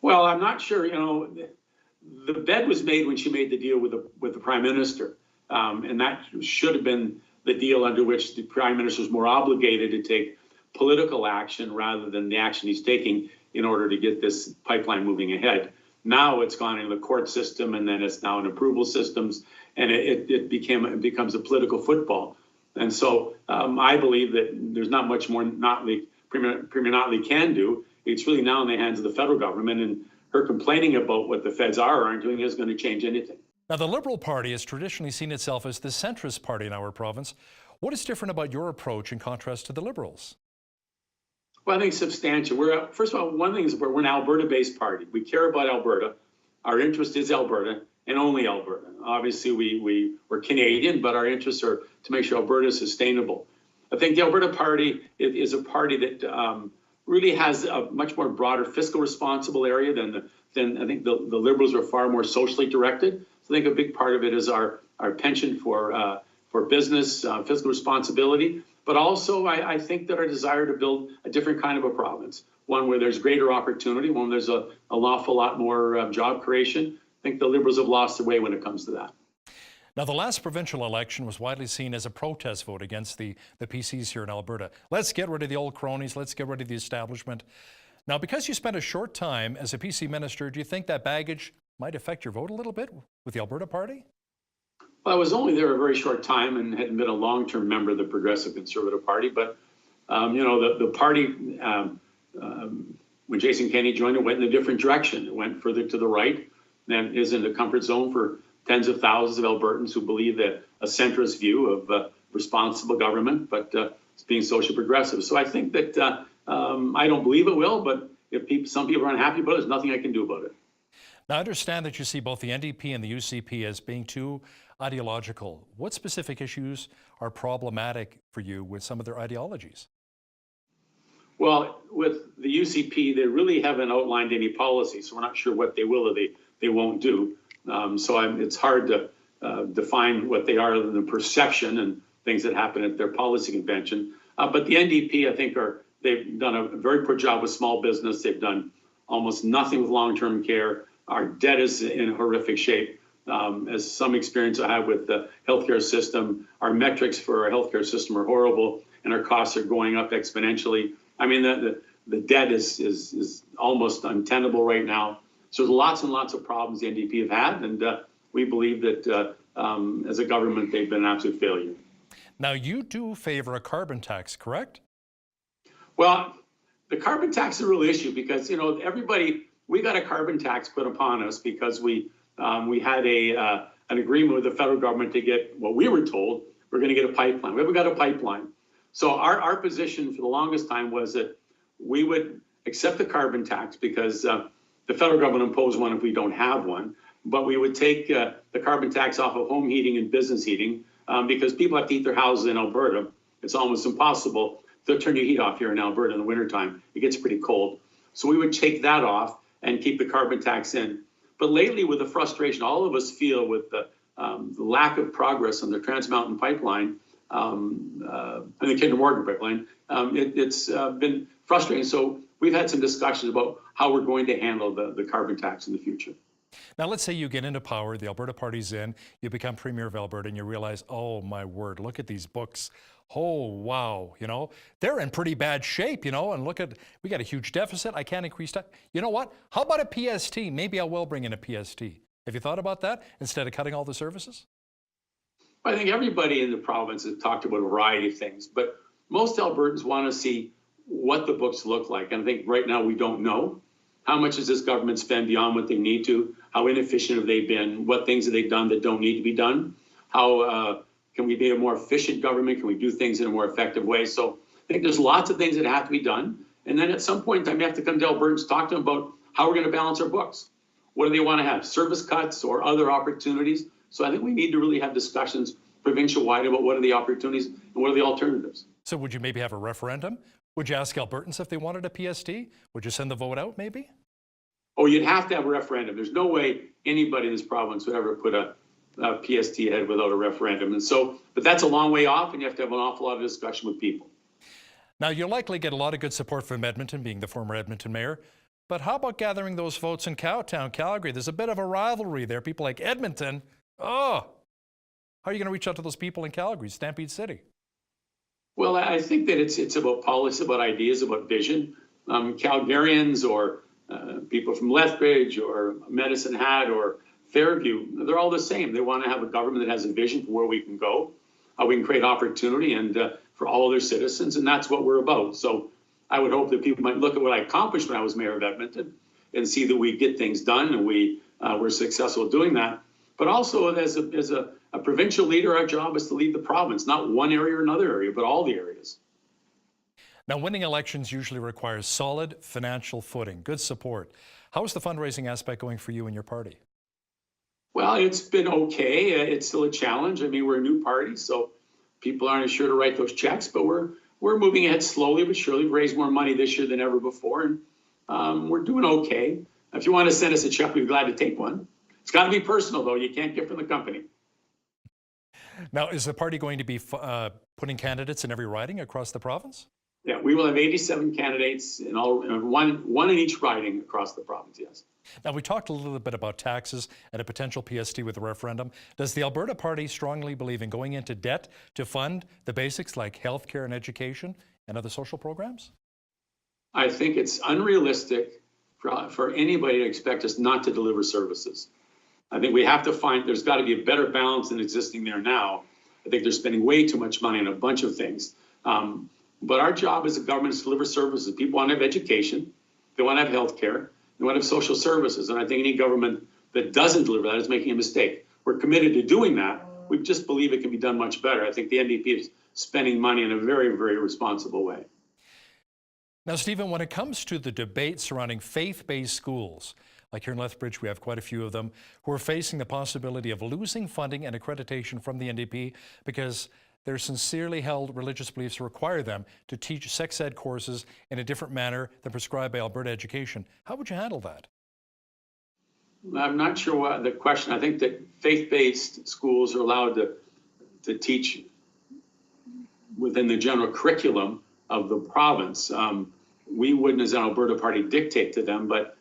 [SPEAKER 6] Well, I'm not sure. The bed was made when she made the deal with the Prime Minister, and that should have been the deal under which the Prime Minister is more obligated to take political action rather than the action he's taking in order to get this pipeline moving ahead. Now it's gone into the court system, and then it's now in approval systems, and it becomes a political football. And so I believe that there's not much more Premier Notley can do. It's really now in the hands of the federal government, and her complaining about what the feds are or aren't doing isn't going to change anything.
[SPEAKER 1] Now, the Liberal Party has traditionally seen itself as the centrist party in our province. What is different about your approach in contrast to the Liberals?
[SPEAKER 6] Well, I think substantial. First of all, one thing is we're an Alberta-based party. We care about Alberta. Our interest is Alberta and only Alberta. Obviously, we're Canadian, but our interests are to make sure Alberta is sustainable. I think the Alberta Party is a party that really has a much more broader fiscal responsible area than I think the Liberals are far more socially directed. So I think a big part of it is our penchant for business, fiscal responsibility. But also, I think that our desire to build a different kind of a province, one where there's greater opportunity, one where there's an awful lot more job creation. I think the Liberals have lost their way when it comes to that.
[SPEAKER 1] Now, the last provincial election was widely seen as a protest vote against the PCs here in Alberta. Let's get rid of the old cronies. Let's get rid of the establishment. Now, because you spent a short time as a PC minister, do you think that baggage might affect your vote a little bit with the Alberta Party?
[SPEAKER 6] Well, I was only there a very short time and hadn't been a long-term member of the Progressive Conservative Party. But, the party, when Jason Kenney joined it, went in a different direction. It went further to the right and is in the comfort zone for tens of thousands of Albertans who believe that a centrist view of responsible government, but it's being social progressive. So I think that I don't believe it will, but if some people are unhappy about it, there's nothing I can do about it.
[SPEAKER 1] Now, I understand that you see both the NDP and the UCP as being too ideological. What specific issues are problematic for you with some of their ideologies?
[SPEAKER 6] Well, with the UCP, they really haven't outlined any policy, so we're not sure what they will or they won't do. It's hard to define what they are other than perception and things that happen at their policy convention. But the NDP, I think, they've done a very poor job with small business. They've done almost nothing with long-term care. Our debt is in horrific shape. As some experience I have with the healthcare system, our metrics for our healthcare system are horrible, and our costs are going up exponentially. I mean, the debt is almost untenable right now. So there's lots and lots of problems the NDP have had, and we believe that as a government, they've been an absolute failure.
[SPEAKER 1] Now, you do favor a carbon tax, correct?
[SPEAKER 6] Well, the carbon tax is a real issue because, we got a carbon tax put upon us because we had a an agreement with the federal government to get what we were told, we're going to get a pipeline. We haven't got a pipeline. So our position for the longest time was that we would accept the carbon tax because the federal government imposed one if we don't have one, but we would take the carbon tax off of home heating and business heating because people have to heat their houses in Alberta. It's almost impossible to turn your heat off here in Alberta in the wintertime. It gets pretty cold. So we would take that off and keep the carbon tax in. But lately, with the frustration all of us feel with the lack of progress on the Trans Mountain Pipeline and the Kinder Morgan Pipeline, it's been frustrating. So we've had some discussions about how we're going to handle the carbon tax in the future.
[SPEAKER 1] Now, let's say you get into power, the Alberta Party's in, you become Premier of Alberta, and you realize, oh my word, look at these books. Oh, wow, you know, they're in pretty bad shape, you know, and look at, we got a huge deficit. I can't increase that. You know what? How about a PST? Maybe I will bring in a PST. Have you thought about that instead of cutting all the services?
[SPEAKER 6] I think everybody in the province has talked about a variety of things, but most Albertans want to see what the books look like. And I think right now we don't know. How much does this government spend beyond what they need to? How inefficient have they been? What things have they done that don't need to be done? How can we be a more efficient government? Can we do things in a more effective way? So I think there's lots of things that have to be done. And then at some point in time, you have to come to Albertans, talk to them about how we're going to balance our books. What do they want to have? Service cuts or other opportunities? So I think we need to really have discussions provincial-wide about what are the opportunities and what are the alternatives.
[SPEAKER 1] So would you maybe have a referendum? Would you ask Albertans if they wanted a PST? Would you send the vote out maybe?
[SPEAKER 6] Oh, you'd have to have a referendum. There's no way anybody in this province would ever put a PST ahead without a referendum. And so, but that's a long way off, and you have to have an awful lot of discussion with people.
[SPEAKER 1] Now, you'll likely get a lot of good support from Edmonton, being the former Edmonton mayor. But how about gathering those votes in Cowtown, Calgary? There's a bit of a rivalry there. People like Edmonton, oh, how are you going to reach out to those people in Calgary, Stampede City?
[SPEAKER 6] Well, I think that it's about policy, about ideas, about vision. Calgarians or people from Lethbridge or Medicine Hat or Fairview, they're all the same. They want to have a government that has a vision for where we can go, how we can create opportunity and for all of their citizens, and that's what we're about. So I would hope that people might look at what I accomplished when I was mayor of Edmonton and see that we get things done and we were successful doing that. But also as a provincial leader, our job is to lead the province, not one area or another area, but all the areas.
[SPEAKER 1] Now, winning elections usually requires solid financial footing, good support. How is the fundraising aspect going for you and your party?
[SPEAKER 6] Well, it's been okay. It's still a challenge. I mean, we're a new party, so people aren't as sure to write those checks, but we're moving ahead slowly but surely. We've raised more money this year than ever before, and we're doing okay. If you want to send us a check, we'd be glad to take one. It's got to be personal, though. You can't get from the company.
[SPEAKER 1] Now, is the party going to be putting candidates in every riding across the province?
[SPEAKER 6] Yeah, we will have 87 candidates in all, one in each riding across the province, yes.
[SPEAKER 1] Now, we talked a little bit about taxes and a potential PST with a referendum. Does the Alberta Party strongly believe in going into debt to fund the basics like healthcare and education and other social programs?
[SPEAKER 6] I think it's unrealistic for anybody to expect us not to deliver services. I think we have to find, there's got to be a better balance than existing there now. I think they're spending way too much money on a bunch of things. But our job as a government is to deliver services. People want to have education, they want to have health care, they want to have social services. And I think any government that doesn't deliver that is making a mistake. We're committed to doing that. We just believe it can be done much better. I think the NDP is spending money in a very, very responsible way.
[SPEAKER 1] Now, Stephen, when it comes to the debate surrounding faith-based schools, like here in Lethbridge, we have quite a few of them, who are facing the possibility of losing funding and accreditation from the NDP because their sincerely held religious beliefs require them to teach sex ed courses in a different manner than prescribed by Alberta Education. How would you handle that?
[SPEAKER 6] I'm not sure what the question. I think that faith-based schools are allowed to teach within the general curriculum of the province. We wouldn't, as an Alberta Party, dictate to them, but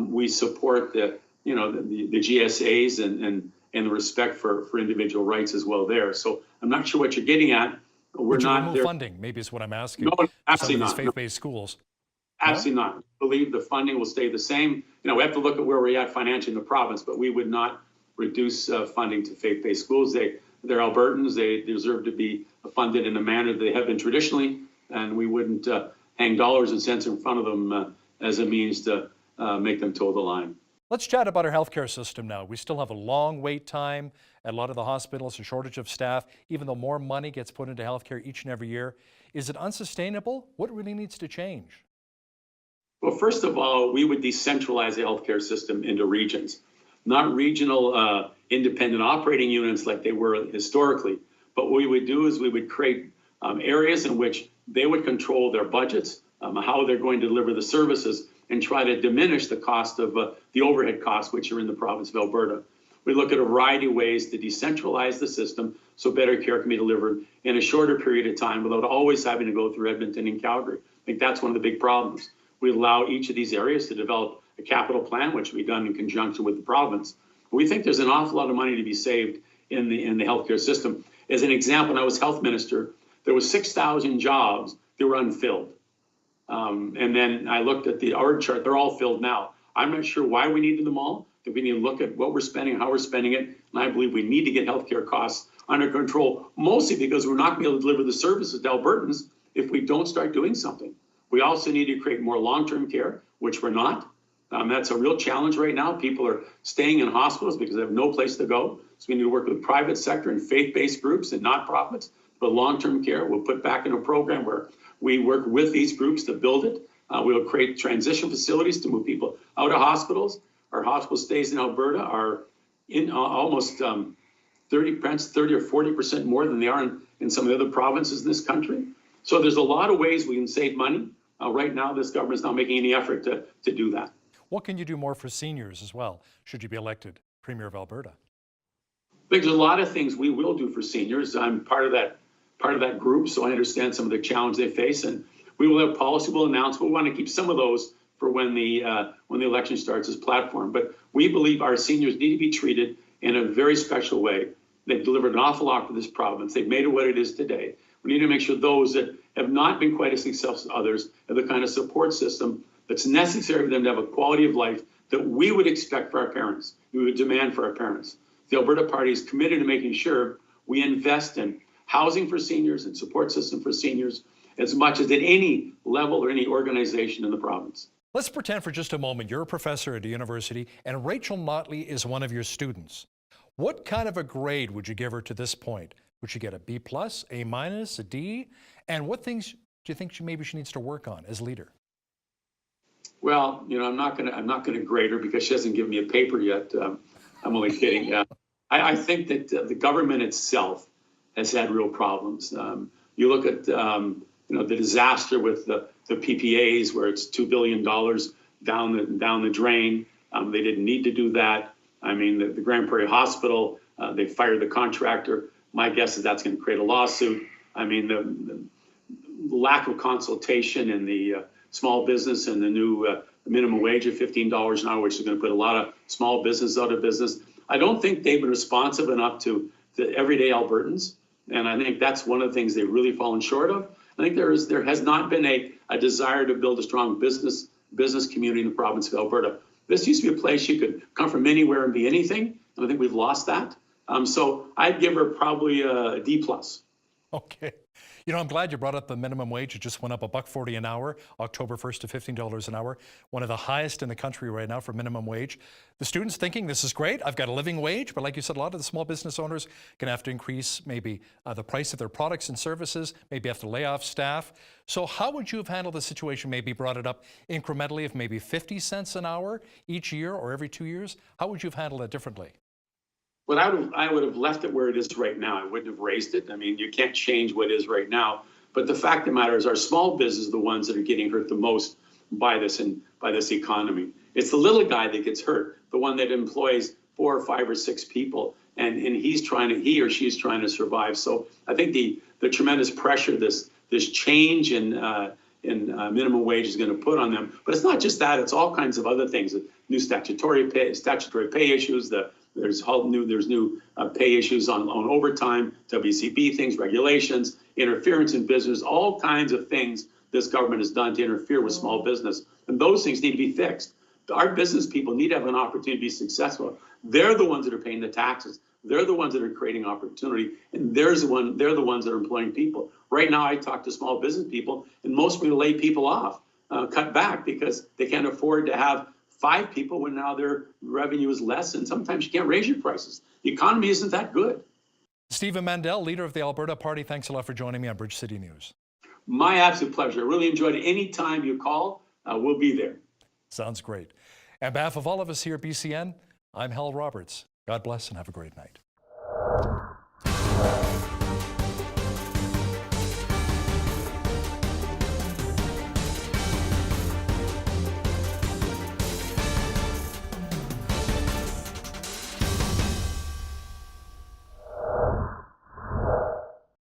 [SPEAKER 6] we support the GSAs and the respect for individual rights as well there. So I'm not sure what you're getting at.
[SPEAKER 1] Would you remove funding, maybe is what I'm asking.
[SPEAKER 6] No, absolutely not.
[SPEAKER 1] Some of these faith-based schools.
[SPEAKER 6] Absolutely not. I believe the funding will stay the same. We have to look at where we're at financially in the province, but we would not reduce funding to faith-based schools. They're Albertans. They deserve to be funded in a manner they have been traditionally, and we wouldn't hang dollars and cents in front of them as a means to make them toe the line.
[SPEAKER 1] Let's chat about our healthcare system now. We still have a long wait time at a lot of the hospitals, a shortage of staff, even though more money gets put into healthcare each and every year. Is it unsustainable? What really needs to change?
[SPEAKER 6] Well, first of all, we would decentralize the healthcare system into regions, not regional independent operating units like they were historically. But what we would do is we would create areas in which they would control their budgets, how they're going to deliver the services, and try to diminish the cost of the overhead costs, which are in the province of Alberta. We look at a variety of ways to decentralize the system so better care can be delivered in a shorter period of time without always having to go through Edmonton and Calgary. I think that's one of the big problems. We allow each of these areas to develop a capital plan, which will be done in conjunction with the province. We think there's an awful lot of money to be saved in the healthcare system. As an example, when I was health minister, there was 6,000 jobs that were unfilled. And then I looked at the org chart, they're all filled now. I'm not sure why we needed them all. That we need to look at what we're spending, how we're spending it. And I believe we need to get healthcare costs under control, mostly because we're not going to be able to deliver the services to Albertans if we don't start doing something. We also need to create more long-term care, which we're not. That's a real challenge right now. People are staying in hospitals because they have no place to go. So we need to work with private sector and faith-based groups and not-profits. But long-term care, we'll put back in a program where we work with these groups to build it. We'll create transition facilities to move people out of hospitals. Our hospital stays in Alberta are in almost 30 or 40% more than they are in some of the other provinces in this country. So there's a lot of ways we can save money. Right now, this government is not making any effort to do that.
[SPEAKER 1] What can you do more for seniors as well, should you be elected Premier of Alberta?
[SPEAKER 6] I think there's a lot of things we will do for seniors. I'm part of that group, so I understand some of the challenges they face, and we will have policy we'll announce. We want to keep some of those for when the election starts as platform. But we believe our seniors need to be treated in a very special way. They've delivered an awful lot for this province. They've made it what it is today. We need to make sure those that have not been quite as successful as others have the kind of support system that's necessary for them to have a quality of life that we would expect for our parents, we would demand for our parents. The Alberta Party is committed to making sure we invest in housing for seniors and support system for seniors as much as at any level or any organization in the province.
[SPEAKER 1] Let's pretend for just a moment you're a professor at a university and Rachel Notley is one of your students. What kind of a grade would you give her to this point? Would she get a B+, A-, a D? And what things do you think maybe she needs to work on as leader?
[SPEAKER 6] Well, I'm not gonna grade her because she hasn't given me a paper yet. I'm only kidding. I think that the government itself has had real problems. You look at the disaster with the PPAs, where it's $2 billion down the drain. They didn't need to do that. I mean, the Grand Prairie Hospital, they fired the contractor. My guess is that's going to create a lawsuit. I mean, the lack of consultation in the small business and the new minimum wage of $15 an hour, which is going to put a lot of small business out of business. I don't think they've been responsive enough to the everyday Albertans. And I think that's one of the things they've really fallen short of. I think there has not been a desire to build a strong business community in the province of Alberta. This used to be a place you could come from anywhere and be anything. And I think we've lost that. So I'd give her probably a D+.
[SPEAKER 1] Okay. I'm glad you brought up the minimum wage. It just went up $1.40 an hour, October 1st to $15 an hour, one of the highest in the country right now for minimum wage. The students thinking this is great, I've got a living wage, but like you said, a lot of the small business owners going to have to increase maybe the price of their products and services, maybe have to lay off staff. So how would you have handled the situation, maybe brought it up incrementally of maybe 50 cents an hour each year or every 2 years? How would you have handled it differently?
[SPEAKER 6] Well, I would have left it where it is right now. I wouldn't have raised it. I mean, you can't change what is right now. But the fact of the matter is our small business are the ones that are getting hurt the most by this economy. It's the little guy that gets hurt, the one that employs 4 or 5 or 6 people, and he or she's trying to survive. So I think the tremendous pressure this change in minimum wage is going to put on them. But it's not just that; it's all kinds of other things. New statutory pay issues. There's new pay issues on overtime, WCB things, regulations, interference in business, all kinds of things this government has done to interfere with small business. And those things need to be fixed. Our business people need to have an opportunity to be successful. They're the ones that are paying the taxes. They're the ones that are creating opportunity. And they're the ones that are employing people. Right now, I talk to small business people, and most of them lay people off, cut back because they can't afford to have 5 people when now their revenue is less, and sometimes you can't raise your prices. The economy isn't that good.
[SPEAKER 1] Stephen Mandel, leader of the Alberta Party, thanks a lot for joining me on Bridge City News.
[SPEAKER 6] My absolute pleasure. I really enjoyed it. Any time you call, we'll be there.
[SPEAKER 1] Sounds great. On behalf of all of us here at BCN, I'm Hal Roberts. God bless and have a great night.